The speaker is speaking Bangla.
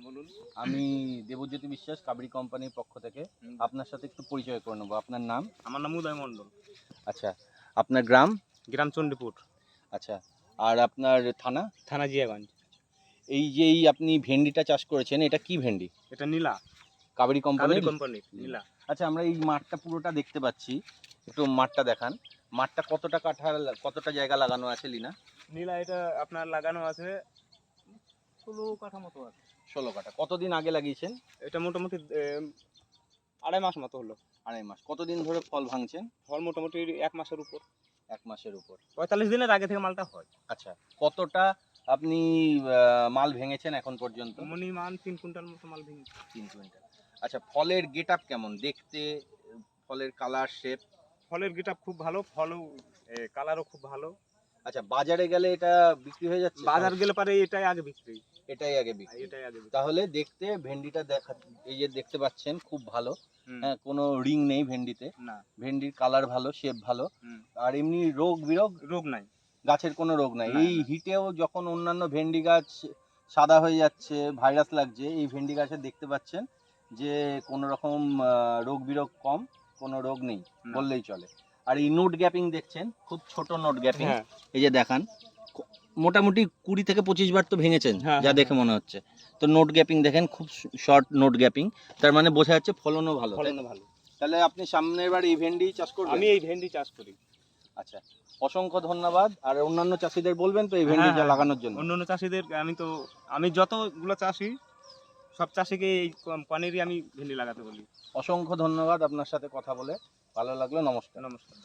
বলুন। আমি দেবজ্যোতি বিশ্বাস, কাবেরী কোম্পানির পক্ষ থেকে আপনার সাথে একটু পরিচয় করে নেবো। আপনার নাম? আমার নাম উদয় মণ্ডল। আচ্ছা, আপনার গ্রাম? গ্রাম চণ্ডীপুর, আচ্ছা, আর আপনার থানা? থানা জিয়াগঞ্জ। এই আপনি ভেন্ডিটা চাষ করেছেন, এটা কি ভেন্ডি? এটা নীলা, কাবেরী কাবেরী কোম্পানির? কোম্পানির নীলা। আচ্ছা, আমরা এই মাঠটা পুরোটা দেখতে পাচ্ছি, একটু মাঠটা দেখান। মাঠটা কতটা কাঠা, কতটা জায়গা লাগানো আছে লিনা? নীলা এটা আপনার লাগানো আছে 16 কাঠা মতো আছে। 16 কাঠা। কতদিন আগে লাগিয়েছেন? এটা মোটামুটি 2.5 মাস মতো হলো। 2.5 মাস। কতদিন ধরে ফল ভাঙছেন? ফল মোটামুটি 1 মাসের উপর। 1 মাসের উপর। 45 দিনের আগে থেকে মালটা হয়। আচ্ছা, কতটা আপনি মাল ভেঙেছেন এখন পর্যন্ত? মান 3 কুইন্টাল মতো মাল ভেঙেছে। 3 কুইন্টাল। আচ্ছা, ফলের গেট আপ কেমন দেখতে? ফলের কালার, শেপ? ফলের গেটআপ খুব ভালো, ফলও কালারও খুব ভালো। আচ্ছা, বাজারে গেলে এটা বিক্রি হয়ে যাচ্ছে? বাজার গেলে পারে এটাই আগে বিক্রি। এটাই আগে বিক্রি। এটাই আগে বিক্রি। তাহলে দেখতে ভেন্ডিটা দেখা, এই যে দেখতে পাচ্ছেন খুব ভালো। হ্যাঁ, কোনো রিং নেই ভেন্ডিতে। না, ভেন্ডির কালার ভালো, শেপ ভালো। হুম। আর এমনি রোগ বিরোগ? রোগ নাই। গাছের কোনো রোগ নাই। না, এই না। হিটেও যখন অন্যান্য ভেন্ডি গাছ সাদা হয়ে যাচ্ছে, ভাইরাস লাগছে, এই ভেন্ডি গাছে দেখতে পাচ্ছেন যে কোনো রকম রোগ বিরোগ কম, কোনো রোগ নেই না। বললেই চলে। আর এই নোট গ্যাপিং দেখছেন, খুব ছোট নোট গ্যাপিং। হ্যাঁ, এই যে দেখান, মোটামুটি 20 থেকে 25 বার তো ভেঙেছেন, হ্যাঁ, যা হ্যাঁ, দেখে মনে হচ্ছে। তো নোট গ্যাপিং দেখেন, খুব শর্ট নোট গ্যাপিং, তার মানে বোঝা যাচ্ছে ফলনও ভালো। ফলনও ভালো। তাহলে আপনি সামনের বার এই ভেন্ডি চাষ করবেন? আমি এই ভেন্ডি চাষ করি। আচ্ছা, অসংখ্য ধন্যবাদ। আর অন্যান্য চাষিদের বলবেন তো এই হ্যাঁ, ভেন্ডিটা হ্যাঁ, লাগানোর জন্য? অন্যান্য চাষিদের আমি যতগুলো চাষি সব চাষিকে এই কোম্পানিরই আমি ভেন্ডি লাগাতে বলি। অসংখ্য ধন্যবাদ, আপনার সাথে কথা বলে ভালো লাগলো। নমস্কার। নমস্কার।